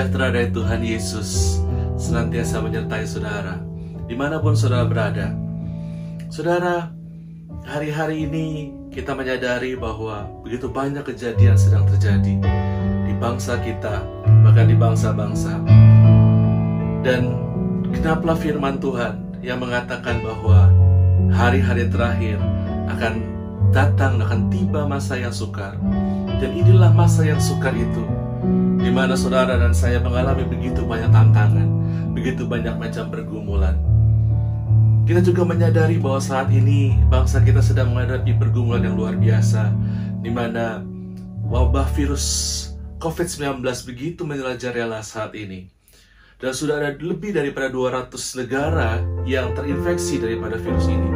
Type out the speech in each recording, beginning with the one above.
sejahtera dari Tuhan Yesus senantiasa menyertai saudara, dimanapun saudara berada. Saudara, hari-hari ini kita menyadari bahwa begitu banyak kejadian sedang terjadi di bangsa kita, bahkan di bangsa-bangsa. Dan kenapa firman Tuhan yang mengatakan bahwa hari-hari terakhir akan datang, akan tiba masa yang sukar. Dan inilah masa yang sukar itu, di mana saudara dan saya mengalami begitu banyak tantangan, begitu banyak macam pergumulan. Kita juga menyadari bahwa saat ini bangsa kita sedang menghadapi pergumulan yang luar biasa, di mana wabah virus COVID-19 begitu menjerajalela saat ini. Dan sudah ada lebih daripada 200 negara yang terinfeksi daripada virus ini.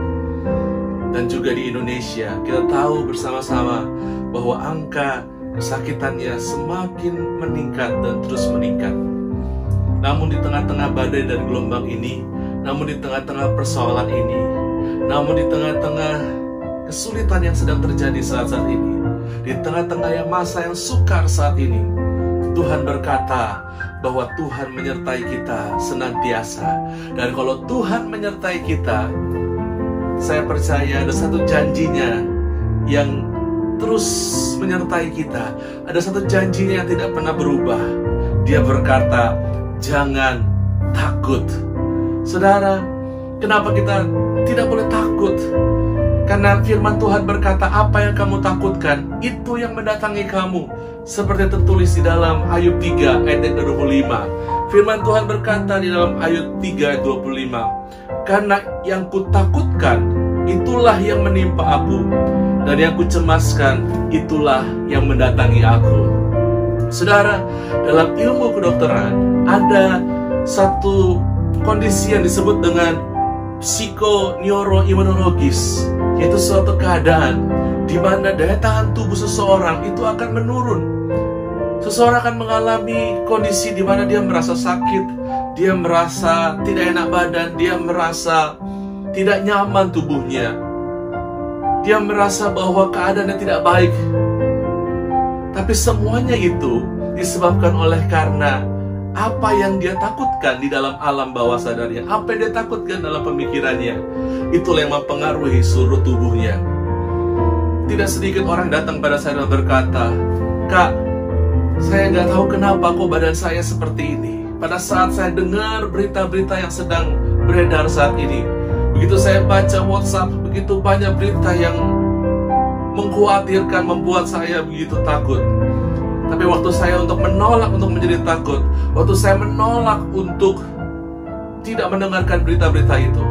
Dan juga di Indonesia, kita tahu bersama-sama bahwa angka kesakitannya semakin meningkat dan terus meningkat. Namun di tengah-tengah badai dan gelombang ini, namun di tengah-tengah persoalan ini, namun di tengah-tengah kesulitan yang sedang terjadi saat-saat ini, di tengah-tengah masa yang sukar saat ini, Tuhan berkata bahwa Tuhan menyertai kita senantiasa. Dan kalau Tuhan menyertai kita, saya percaya ada satu janjinya yang terus menyertai kita. Ada satu janjinya yang tidak pernah berubah. Dia berkata, jangan takut. Saudara, kenapa kita tidak boleh takut? Karena firman Tuhan berkata, apa yang kamu takutkan, itu yang mendatangi kamu. Seperti tertulis di dalam Ayub 3 ayat 25. Firman Tuhan berkata di dalam Ayub 3 ayat 25, karena yang kutakutkan, itulah yang menimpa aku, dan yang kucemaskan, itulah yang mendatangi aku. Saudara, dalam ilmu kedokteran ada satu kondisi yang disebut dengan psikoneuroimunologis, yaitu suatu keadaan di mana daya tahan tubuh seseorang itu akan menurun. Seseorang akan mengalami kondisi di mana dia merasa sakit, dia merasa tidak enak badan, dia merasa tidak nyaman tubuhnya, dia merasa bahwa keadaannya tidak baik. Tapi semuanya itu disebabkan oleh karena apa yang dia takutkan di dalam alam bawah sadarnya, apa yang dia takutkan dalam pemikirannya, itulah yang mempengaruhi seluruh tubuhnya. Tidak sedikit orang datang pada saya dan berkata, "Kak, saya nggak tahu kenapa kok badan saya seperti ini." Pada saat saya dengar berita-berita yang sedang beredar saat ini, begitu saya baca WhatsApp, begitu banyak berita yang mengkhawatirkan, membuat saya begitu takut. Tapi waktu saya untuk menolak untuk menjadi takut, waktu saya menolak untuk tidak mendengarkan berita-berita itu,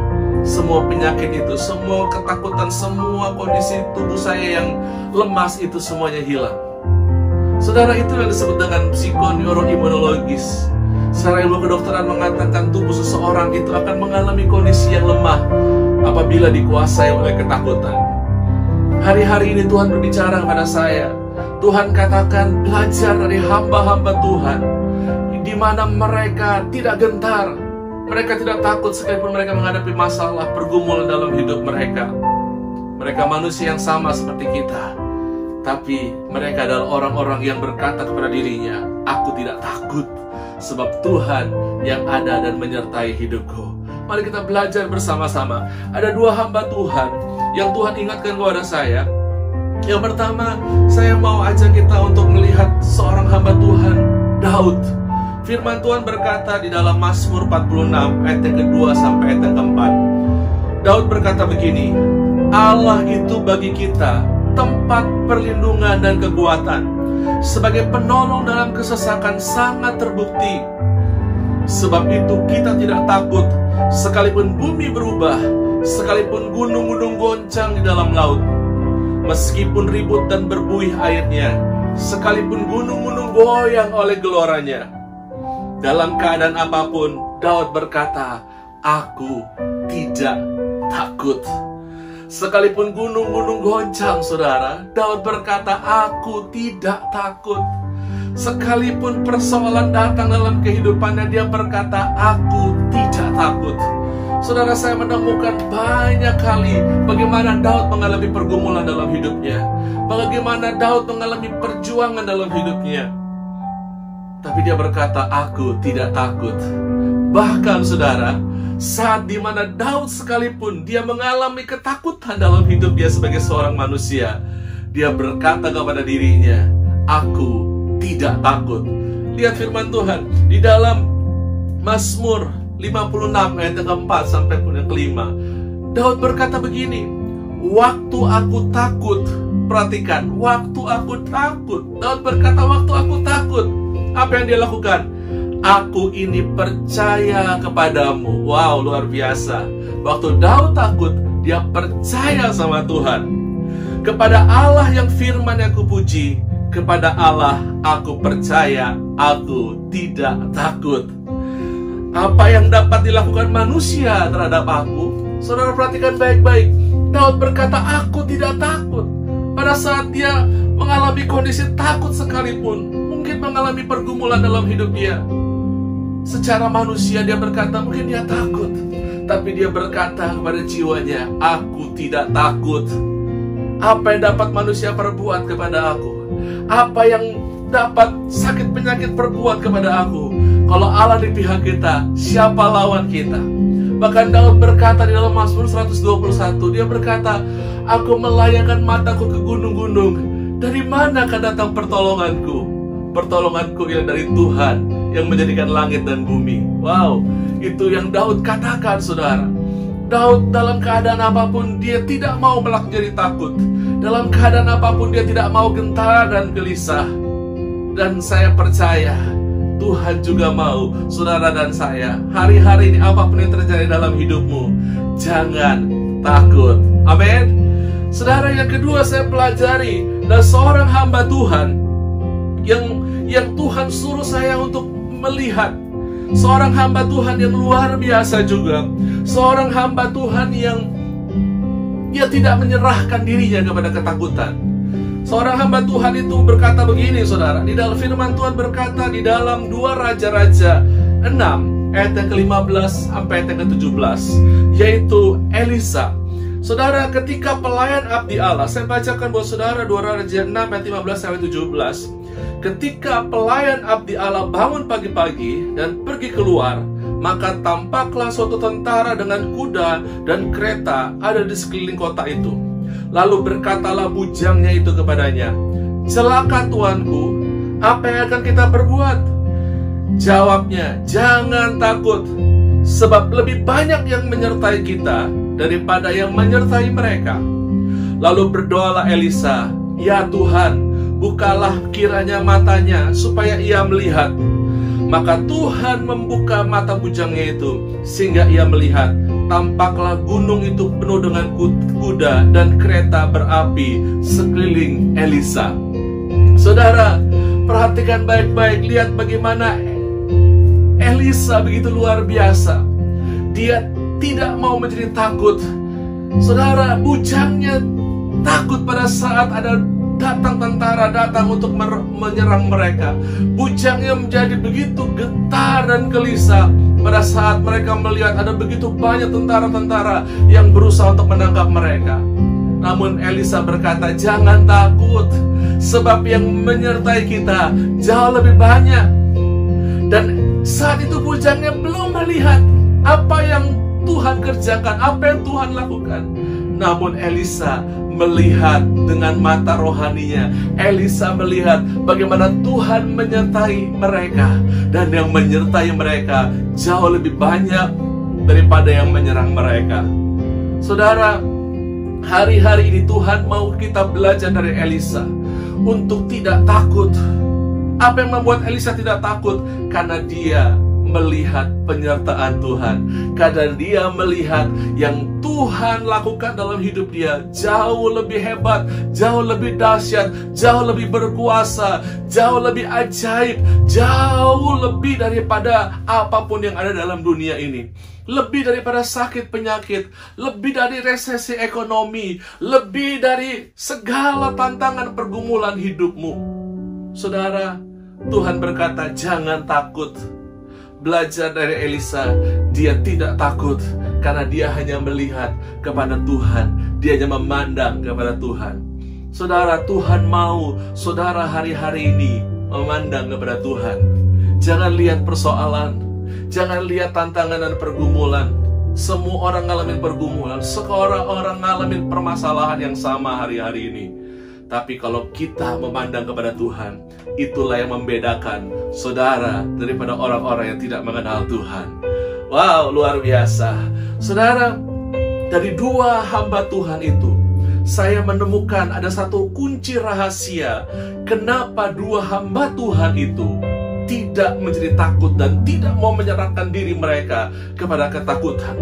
semua penyakit itu, semua ketakutan, semua kondisi tubuh saya yang lemas itu semuanya hilang. Saudara, itu yang disebut dengan psikoneuroimunologis. Secara ilmu kedokteran mengatakan tubuh seseorang itu akan mengalami kondisi yang lemah apabila dikuasai oleh ketakutan. Hari-hari ini Tuhan berbicara kepada saya. Tuhan katakan, belajar dari hamba-hamba Tuhan, di mana mereka tidak gentar, mereka tidak takut sekalipun mereka menghadapi masalah, pergumulan dalam hidup mereka. Mereka manusia yang sama seperti kita, tapi mereka adalah orang-orang yang berkata kepada dirinya, aku tidak takut, sebab Tuhan yang ada dan menyertai hidupku. Mari kita belajar bersama-sama. Ada dua hamba Tuhan yang Tuhan ingatkan kepada saya. Yang pertama, saya mau ajak kita untuk melihat seorang hamba Tuhan, Daud. Firman Tuhan berkata di dalam Mazmur 46 ayat yang kedua sampai ayat yang keempat. Daud berkata begini, Allah itu bagi kita tempat perlindungan dan kekuatan, sebagai penolong dalam kesesakan sangat terbukti. Sebab itu kita tidak takut, sekalipun bumi berubah, sekalipun gunung-gunung goncang di dalam laut, meskipun ribut dan berbuih airnya, sekalipun gunung-gunung goyang oleh geloranya. Dalam keadaan apapun, Daud berkata, aku tidak takut. Sekalipun gunung-gunung goncang, saudara, Daud berkata, aku tidak takut. Sekalipun persoalan datang dalam kehidupannya, dia berkata, aku tidak takut. Saudara, saya menemukan banyak kali bagaimana Daud mengalami pergumulan dalam hidupnya, bagaimana Daud mengalami perjuangan dalam hidupnya. Tapi dia berkata, aku tidak takut. Bahkan saudara, saat dimana Daud sekalipun dia mengalami ketakutan dalam hidup dia sebagai seorang manusia, dia berkata kepada dirinya, aku tidak takut. Lihat firman Tuhan di dalam Mazmur 56 ayat yang keempat sampai yang kelima. Daud berkata begini, waktu aku takut. Perhatikan, waktu aku takut. Daud berkata, waktu aku takut. Apa yang dia lakukan? Aku ini percaya kepadamu. Wow, luar biasa. Waktu Daud takut, dia percaya sama Tuhan. Kepada Allah yang firman yang kupuji, kepada Allah aku percaya, aku tidak takut. Apa yang dapat dilakukan manusia terhadap aku? Saudara perhatikan baik-baik. Daud berkata, aku tidak takut. Pada saat dia mengalami kondisi takut sekalipun, mungkin mengalami pergumulan dalam hidup dia, secara manusia dia berkata mungkin dia takut, tapi dia berkata kepada jiwanya, aku tidak takut. Apa yang dapat manusia perbuat kepada aku? Apa yang dapat sakit penyakit perbuat kepada aku? Kalau Allah di pihak kita, siapa lawan kita? Bahkan Daud berkata di dalam Mazmur 121, dia berkata, aku melayangkan mataku ke gunung-gunung. Dari manakah datang pertolonganku? Pertolonganku yang dari Tuhan yang menjadikan langit dan bumi. Wow, itu yang Daud katakan, saudara. Daud dalam keadaan apapun dia tidak mau menjadi takut. Dalam keadaan apapun dia tidak mau gentar dan gelisah. Dan saya percaya Tuhan juga mau saudara dan saya, hari-hari ini apapun yang terjadi dalam hidupmu, jangan takut. Amin. Saudara, yang kedua saya pelajari, dan seorang hamba Tuhan yang Tuhan suruh saya untuk melihat. Seorang hamba Tuhan yang luar biasa juga. Seorang hamba Tuhan yang dia tidak menyerahkan dirinya kepada ketakutan. Seorang hamba Tuhan itu berkata begini, saudara. Di dalam firman Tuhan berkata di dalam 2 Raja-Raja 6 ayat yang ke-15 sampai ayat yang ke-17, yaitu Elisa. Saudara, ketika pelayan abdi Allah, saya bacakan buat saudara 2 Raja 6 ayat 15 sampai 17. Ketika pelayan abdi Allah bangun pagi-pagi dan pergi keluar, maka tampaklah suatu tentara dengan kuda dan kereta ada di sekeliling kota itu. Lalu berkatalah bujangnya itu kepadanya, celaka tuanku, apa yang akan kita perbuat? Jawabnya, jangan takut, sebab lebih banyak yang menyertai kita daripada yang menyertai mereka. Lalu berdoalah Elisa, ya Tuhan, bukalah kiranya matanya supaya ia melihat. Maka Tuhan membuka mata bujangnya itu, sehingga ia melihat. Tampaklah gunung itu penuh dengan kuda dan kereta berapi sekeliling Elisa. Saudara, perhatikan baik-baik, lihat bagaimana Elisa begitu luar biasa. Dia tidak mau menjadi takut. Saudara, bujangnya takut pada saat ada datang tentara datang untuk menyerang mereka. Bujangnya menjadi begitu getar dan gelisah pada saat mereka melihat ada begitu banyak tentara-tentara yang berusaha untuk menangkap mereka. Namun Elisa berkata, jangan takut, sebab yang menyertai kita jauh lebih banyak. Dan saat itu bujangnya belum melihat apa yang Tuhan kerjakan, apa yang Tuhan lakukan. Namun Elisa melihat dengan mata rohaninya. Elisa melihat bagaimana Tuhan menyertai mereka, dan yang menyertai mereka jauh lebih banyak daripada yang menyerang mereka. Saudara, hari-hari ini Tuhan mau kita belajar dari Elisa untuk tidak takut. Apa yang membuat Elisa tidak takut? Karena dia melihat penyertaan Tuhan. Karena dia melihat yang Tuhan lakukan dalam hidup dia jauh lebih hebat, jauh lebih dahsyat, jauh lebih berkuasa, jauh lebih ajaib, jauh lebih daripada apapun yang ada dalam dunia ini. Lebih daripada sakit penyakit, lebih dari resesi ekonomi, lebih dari segala tantangan pergumulan hidupmu. Saudara, Tuhan berkata jangan takut. Belajar dari Elisa, dia tidak takut karena dia hanya melihat kepada Tuhan. Dia hanya memandang kepada Tuhan. Saudara, Tuhan mau saudara hari-hari ini memandang kepada Tuhan. Jangan lihat persoalan, jangan lihat tantangan dan pergumulan. Semua orang ngalamin pergumulan, semua orang ngalamin permasalahan yang sama hari-hari ini. Tapi kalau kita memandang kepada Tuhan, itulah yang membedakan saudara daripada orang-orang yang tidak mengenal Tuhan. Wow, luar biasa. Saudara, dari dua hamba Tuhan itu, saya menemukan ada satu kunci rahasia kenapa dua hamba Tuhan itu tidak menjadi takut dan tidak mau menyerahkan diri mereka kepada ketakutan.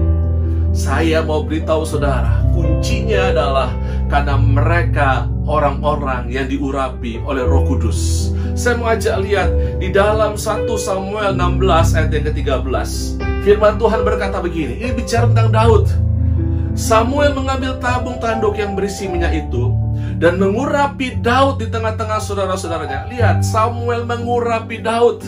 Saya mau beritahu saudara, kuncinya adalah karena mereka orang-orang yang diurapi oleh Roh Kudus. Saya mau ajak lihat di dalam 1 Samuel 16 ayat yang ke-13. Firman Tuhan berkata begini, ini bicara tentang Daud. Samuel mengambil tabung tanduk yang berisi minyak itu dan mengurapi Daud di tengah-tengah saudara-saudaranya. Lihat, Samuel mengurapi Daud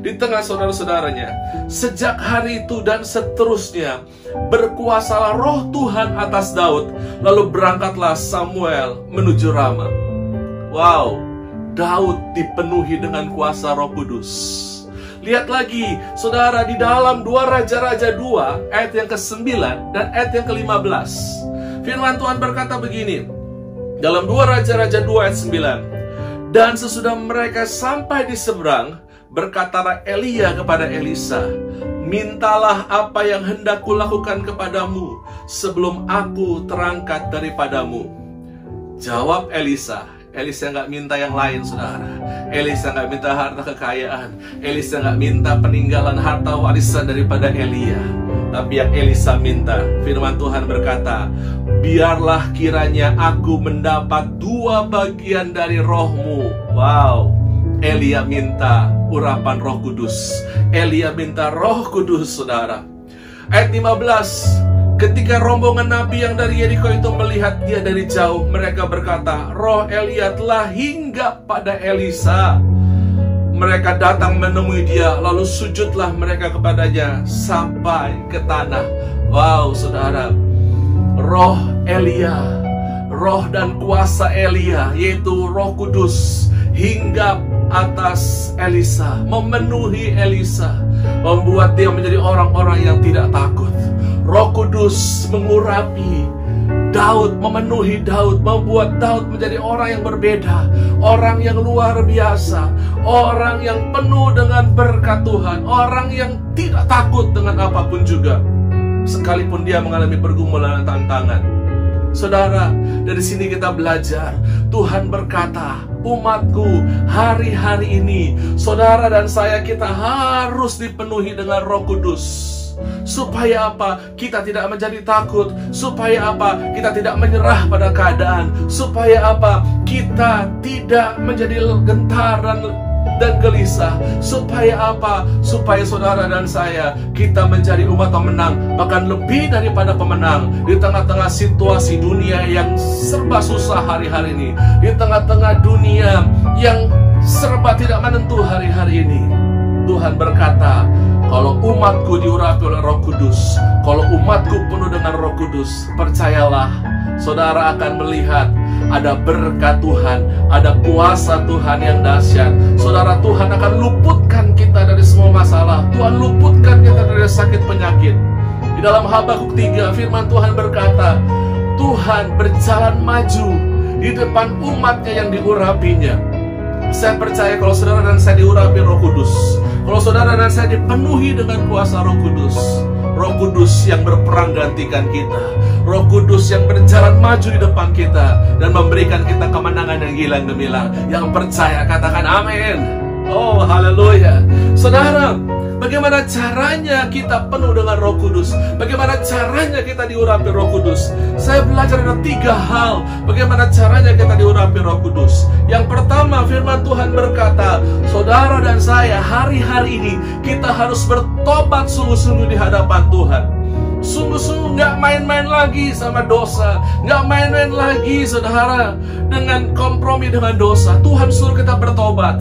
di tengah saudara-saudaranya. Sejak hari itu dan seterusnya berkuasalah Roh Tuhan atas Daud. Lalu berangkatlah Samuel menuju Rama. Wow, Daud dipenuhi dengan kuasa Roh Kudus. Lihat lagi, saudara, di dalam 2 Raja-Raja 2 ayat yang ke-9 dan ayat yang ke-15. Firman Tuhan berkata begini, dalam 2 Raja-Raja 2 ayat 9. Dan sesudah mereka sampai di seberang, berkatalah Elia kepada Elisa, mintalah apa yang hendak kulakukan kepadamu sebelum aku terangkat daripadamu. Jawab Elisa. Elisa nggak minta yang lain, saudara. Elisa nggak minta harta kekayaan. Elisa nggak minta peninggalan harta warisan daripada Elia. Tapi yang Elisa minta, firman Tuhan berkata, biarlah kiranya aku mendapat 2 bagian dari rohmu. Wow, Elia minta urapan Roh Kudus. Elia minta Roh Kudus, saudara. Ayat 15. Ketika rombongan nabi yang dari Yeriko itu melihat dia dari jauh, mereka berkata, roh Elia telah hinggap pada Elisa. Mereka datang menemui dia, lalu sujudlah mereka kepadanya sampai ke tanah. Wow, saudara, roh Elia, roh dan kuasa Elia, yaitu Roh Kudus, hinggap atas Elisa, memenuhi Elisa, membuat dia menjadi orang-orang yang tidak takut. Roh Kudus mengurapi Daud, memenuhi Daud, membuat Daud menjadi orang yang berbeda, orang yang luar biasa, orang yang penuh dengan berkat Tuhan, orang yang tidak takut dengan apapun juga, sekalipun dia mengalami pergumulan dan tantangan. Saudara, dari sini kita belajar, Tuhan berkata, umatku, hari-hari ini, saudara dan saya, kita harus dipenuhi dengan Roh Kudus. Supaya apa? Kita tidak menjadi takut. Supaya apa? Kita tidak menyerah pada keadaan. Supaya apa? Kita tidak menjadi gentar dan gelisah. Supaya apa? Supaya saudara dan saya, kita menjadi umat pemenang, bahkan lebih daripada pemenang. Di tengah-tengah situasi dunia yang serba susah hari-hari ini, di tengah-tengah dunia yang serba tidak menentu hari-hari ini, Tuhan berkata, kalau umatku diurapi oleh Roh Kudus, kalau umatku penuh dengan Roh Kudus, percayalah, saudara akan melihat ada berkat Tuhan, ada kuasa Tuhan yang dahsyat. Saudara, Tuhan akan luputkan kita dari semua masalah. Tuhan luputkan kita dari sakit penyakit. Di dalam Habakuk 3, firman Tuhan berkata, Tuhan berjalan maju di depan umatnya yang diurapinya. Saya percaya kalau saudara dan saya diurapi Roh Kudus, kalau saudara dan saya dipenuhi dengan kuasa Roh Kudus, Roh Kudus yang berperang gantikan kita, Roh Kudus yang berjalan maju di depan kita dan memberikan kita kemenangan yang gilang gemilang. Yang percaya katakan amin. Oh, haleluya. Saudara, bagaimana caranya kita penuh dengan Roh Kudus? Bagaimana caranya kita diurapi Roh Kudus? Saya belajar ada 3 hal bagaimana caranya kita diurapi Roh Kudus. Yang pertama, firman Tuhan berkata, saudara dan saya, hari-hari ini kita harus bertobat sungguh-sungguh di hadapan Tuhan. Sungguh-sungguh gak main-main lagi sama dosa, gak main-main lagi, saudara, dengan kompromi dengan dosa. Tuhan suruh kita bertobat,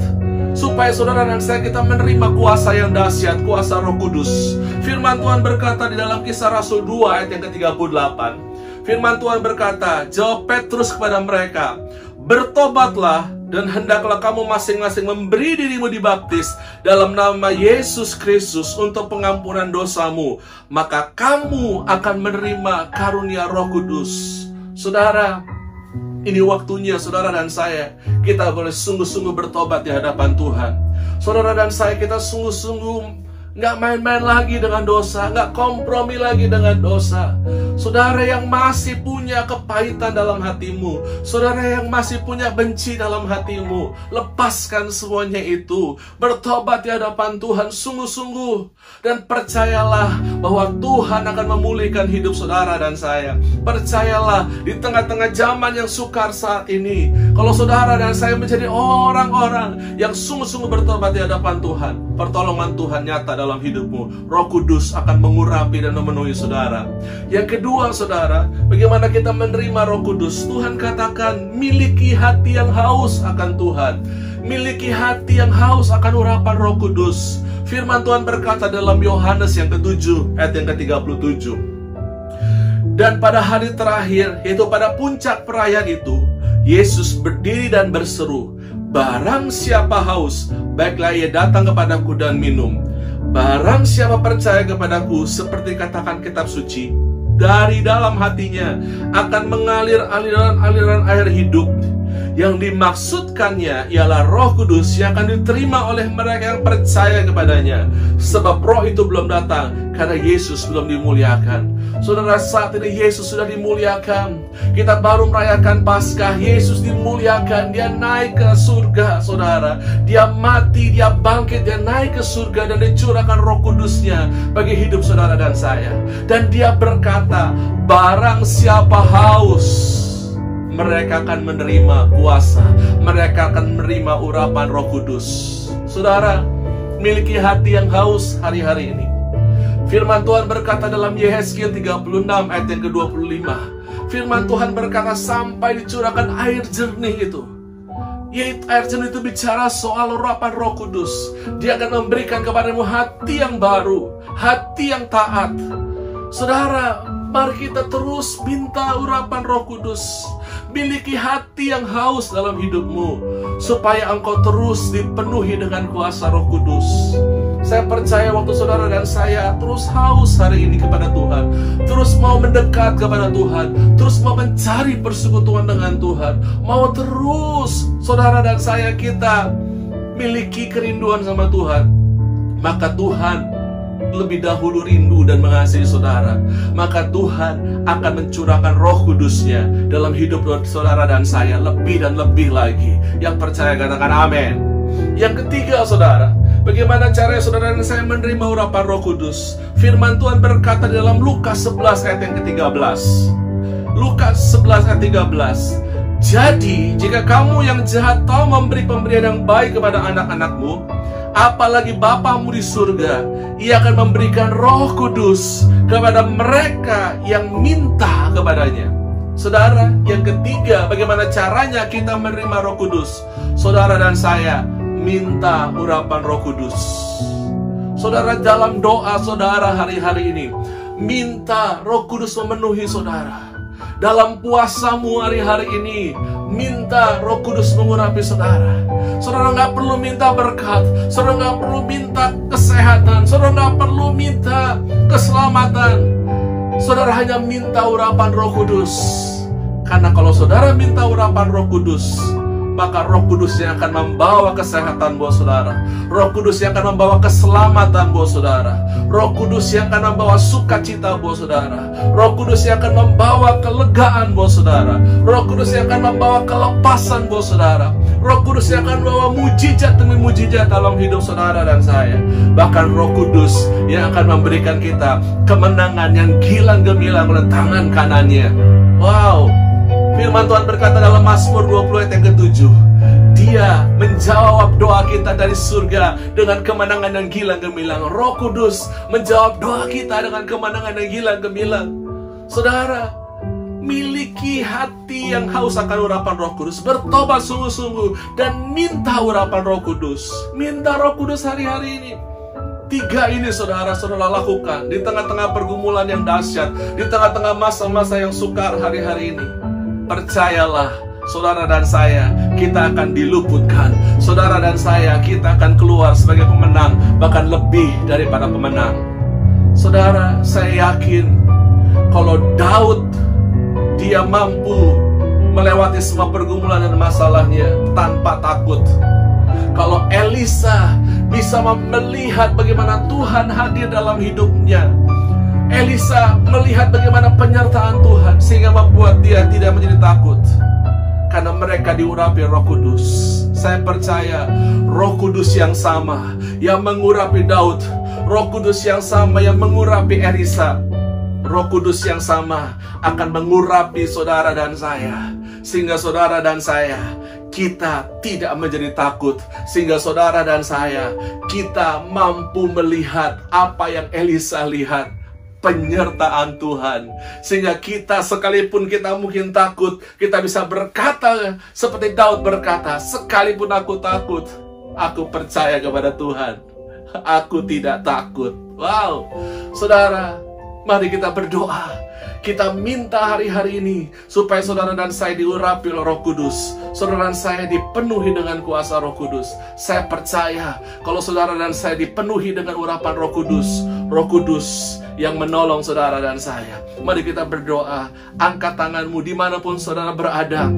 supaya saudara dan saya kita menerima kuasa yang dahsyat, kuasa Roh Kudus. Firman Tuhan berkata di dalam Kisah Rasul 2 ayat yang ke-38. Firman Tuhan berkata, jawab Petrus kepada mereka, bertobatlah Dan hendaklah kamu masing-masing memberi dirimu dibaptis dalam nama Yesus Kristus untuk pengampunan dosamu. Maka kamu akan menerima karunia Roh Kudus. Saudara, ini waktunya saudara dan saya, kita boleh sungguh-sungguh bertobat di hadapan Tuhan. Saudara dan saya, kita sungguh-sungguh nggak main-main lagi dengan dosa, nggak kompromi lagi dengan dosa. Saudara yang masih punya kepahitan dalam hatimu, saudara yang masih punya benci dalam hatimu, lepaskan semuanya itu. Bertobat di hadapan Tuhan sungguh-sungguh. Dan percayalah bahwa Tuhan akan memulihkan hidup saudara dan saya. Percayalah, di tengah-tengah zaman yang sukar saat ini, kalau saudara dan saya menjadi orang-orang yang sungguh-sungguh bertobat di hadapan Tuhan, pertolongan Tuhan nyata dalam hidupmu. Roh Kudus akan mengurapi dan memenuhi saudara. Yang kedua, saudara, bagaimana kita menerima Roh Kudus? Tuhan katakan, miliki hati yang haus akan Tuhan. Miliki hati yang haus akan urapan Roh Kudus. Firman Tuhan berkata dalam Yohanes yang ke-7 ayat yang ke-37. Dan pada hari terakhir, yaitu pada puncak perayaan itu, Yesus berdiri dan berseru, barang siapa haus, baiklah ia datang kepadaku dan minum. Barang siapa percaya kepadaku, seperti katakan kitab suci, dari dalam hatinya akan mengalir aliran-aliran air hidup. Yang dimaksudkannya ialah Roh Kudus yang akan diterima oleh mereka yang percaya kepadanya. Sebab Roh itu belum datang karena Yesus belum dimuliakan. Saudara, saat ini Yesus sudah dimuliakan. Kita baru merayakan Paskah. Yesus dimuliakan. Dia naik ke surga, saudara. Dia mati, dia bangkit, dia naik ke surga, dan dicurahkan Roh Kudusnya bagi hidup saudara dan saya. Dan dia berkata, barang siapa haus, mereka akan menerima kuasa, mereka akan menerima urapan Roh Kudus. Saudara, miliki hati yang haus hari-hari ini. Firman Tuhan berkata dalam Yehezkiel 36 ayat yang ke-25. Firman Tuhan berkata, sampai dicurahkan air jernih itu. Yaitu air jernih itu bicara soal urapan Roh Kudus. Dia akan memberikan kepadamu hati yang baru, hati yang taat. Saudara, mari kita terus minta urapan Roh Kudus. Miliki hati yang haus dalam hidupmu, supaya engkau terus dipenuhi dengan kuasa Roh Kudus. Saya percaya waktu saudara dan saya terus haus hari ini kepada Tuhan, terus mau mendekat kepada Tuhan, terus mau mencari persekutuan dengan Tuhan, mau terus saudara dan saya kita miliki kerinduan sama Tuhan, maka Tuhan lebih dahulu rindu dan mengasihi saudara. Maka Tuhan akan mencurahkan Roh Kudusnya dalam hidup saudara dan saya lebih dan lebih lagi. Yang percaya katakan amin. Yang ketiga, saudara, bagaimana caranya saudara dan saya menerima urapan Roh Kudus? Firman Tuhan berkata dalam Lukas 11 ayat yang ke-13. Lukas 11 ayat 13. Jadi, jika kamu yang jahat tahu memberi pemberian yang baik kepada anak-anakmu, apalagi Bapamu di surga, Ia akan memberikan Roh Kudus kepada mereka yang minta kepadanya. Saudara, yang ketiga, bagaimana caranya kita menerima Roh Kudus? Saudara dan saya minta urapan Roh Kudus. Saudara, dalam doa saudara hari-hari ini, minta Roh Kudus memenuhi saudara. Dalam puasamu hari-hari ini, minta Roh Kudus mengurapi saudara. Saudara nggak perlu minta berkat, saudara nggak perlu minta kesehatan, saudara nggak perlu minta keselamatan. Saudara hanya minta urapan Roh Kudus. Karena kalau saudara minta urapan Roh Kudus, maka Roh Kudus yang akan membawa kesehatan buat saudara, Roh Kudus yang akan membawa keselamatan buat saudara, Roh Kudus yang akan membawa sukacita buat saudara, Roh Kudus yang akan membawa kelegaan buat saudara, Roh Kudus yang akan membawa kelepasan buat saudara, Roh Kudus yang akan membawa mujizat demi mujizat dalam hidup saudara dan saya. Bahkan Roh Kudus yang akan memberikan kita kemenangan yang gilang gemilang oleh tangan kanannya. Wow. Firman Tuhan berkata dalam Mazmur 20 ayat yang ke-7, Dia menjawab doa kita dari surga dengan kemenangan yang gilang gemilang. Roh Kudus menjawab doa kita dengan kemenangan yang gilang gemilang. Saudara, miliki hati yang haus akan urapan Roh Kudus. Bertobat sungguh-sungguh dan minta urapan Roh Kudus. Minta Roh Kudus hari-hari ini. 3 ini saudara-saudara lakukan di tengah-tengah pergumulan yang dahsyat, di tengah-tengah masa-masa yang sukar hari-hari ini. Percayalah, saudara dan saya, kita akan diluputkan. Saudara dan saya, kita akan keluar sebagai pemenang, bahkan lebih daripada pemenang. Saudara, saya yakin kalau Daud, dia mampu melewati semua pergumulan dan masalahnya tanpa takut. Kalau Elisa bisa melihat bagaimana Tuhan hadir dalam hidupnya, Elisa melihat bagaimana penyertaan Tuhan, sehingga membuat dia tidak menjadi takut, karena mereka diurapi Roh Kudus. Saya percaya Roh Kudus yang sama yang mengurapi Daud, Roh Kudus yang sama yang mengurapi Elisa, Roh Kudus yang sama akan mengurapi saudara dan saya, sehingga saudara dan saya, kita tidak menjadi takut. Sehingga saudara dan saya, kita mampu melihat apa yang Elisa lihat, penyertaan Tuhan. Sehingga kita, sekalipun kita mungkin takut, kita bisa berkata seperti Daud berkata, sekalipun aku takut, aku percaya kepada Tuhan, aku tidak takut. Wow, saudara, mari kita berdoa. Kita minta hari-hari ini supaya saudara dan saya diurapi oleh Roh Kudus. Saudara dan saya dipenuhi dengan kuasa Roh Kudus. Saya percaya kalau saudara dan saya dipenuhi dengan urapan Roh Kudus, Roh Kudus yang menolong saudara dan saya. Mari kita berdoa. Angkat tanganmu dimanapun saudara berada.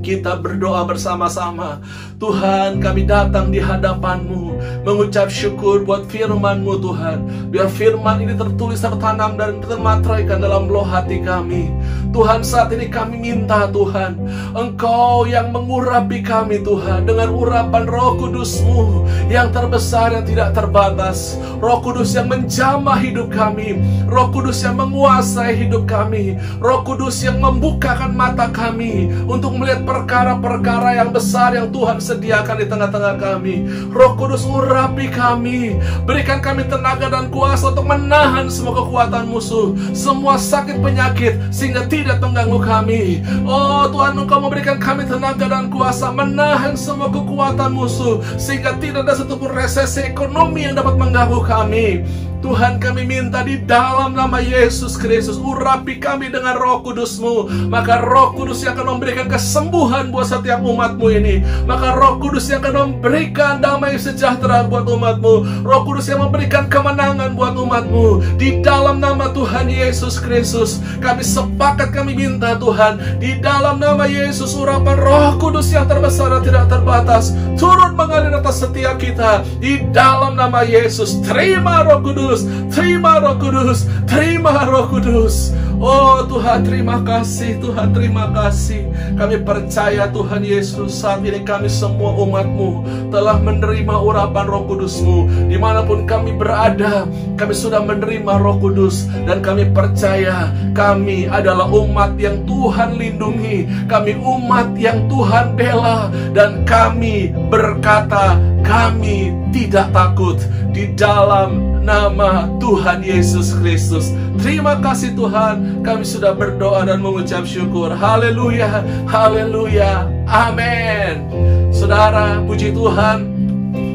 Kita berdoa bersama-sama. Tuhan, kami datang di hadapan-Mu, mengucap syukur buat firman-Mu Tuhan. Biar firman ini tertulis, tertanam, dan termateraikan dalam loh hati kami. Tuhan, saat ini kami minta Tuhan, Engkau yang mengurapi kami Tuhan, dengan urapan Roh Kudus-Mu yang terbesar, yang tidak terbatas. Roh Kudus yang menjamah hidup kami, Roh Kudus yang menguasai hidup kami, Roh Kudus yang membukakan mata kami untuk melihat perkara-perkara yang besar yang Tuhan sediakan di tengah-tengah kami. Roh Kudus urapi kami, berikan kami tenaga dan kuasa untuk menahan semua kekuatan musuh, semua sakit penyakit, sehingga tidak mengganggu kami. Oh Tuhan, Engkau memberikan kami tenaga dan kuasa menahan semua kekuatan musuh, sehingga tidak ada satupun resesi ekonomi yang dapat mengganggu kami. Tuhan, kami minta di dalam nama Yesus Kristus, urapi kami dengan Roh Kudus-Mu. Maka Roh Kudus yang akan memberikan kesembuhan buat setiap umat-Mu ini. Maka Roh Kudus yang akan memberikan damai sejahtera buat umat-Mu. Roh Kudus yang memberikan kemenangan buat umat-Mu. Di dalam nama Tuhan Yesus Kristus, kami sepakat, kami minta Tuhan, di dalam nama Yesus, urapan Roh Kudus yang terbesar dan tidak terbatas turun mengalir atas setiap kita. Di dalam nama Yesus, terima Roh Kudus, terima Roh Kudus, terima Roh Kudus. Oh Tuhan, terima kasih, Tuhan, terima kasih. Kami percaya Tuhan Yesus, saat ini kami semua umat-Mu telah menerima urapan Roh Kudus-Mu. Dimanapun kami berada, kami sudah menerima Roh Kudus. Dan kami percaya kami adalah umat yang Tuhan lindungi, kami umat yang Tuhan bela. Dan kami berkata, kami tidak takut di dalam nama Tuhan Yesus Kristus. Terima kasih Tuhan, kami sudah berdoa dan mengucap syukur. Haleluya, haleluya, amin. Saudara, puji Tuhan,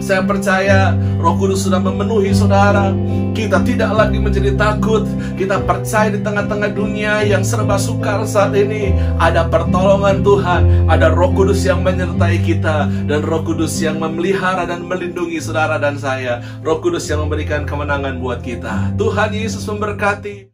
saya percaya Roh Kudus sudah memenuhi saudara. Kita tidak lagi menjadi takut. Kita percaya di tengah-tengah dunia yang serba sukar saat ini, ada pertolongan Tuhan, ada Roh Kudus yang menyertai kita, dan Roh Kudus yang memelihara dan melindungi saudara dan saya. Roh Kudus yang memberikan kemenangan buat kita. Tuhan Yesus memberkati.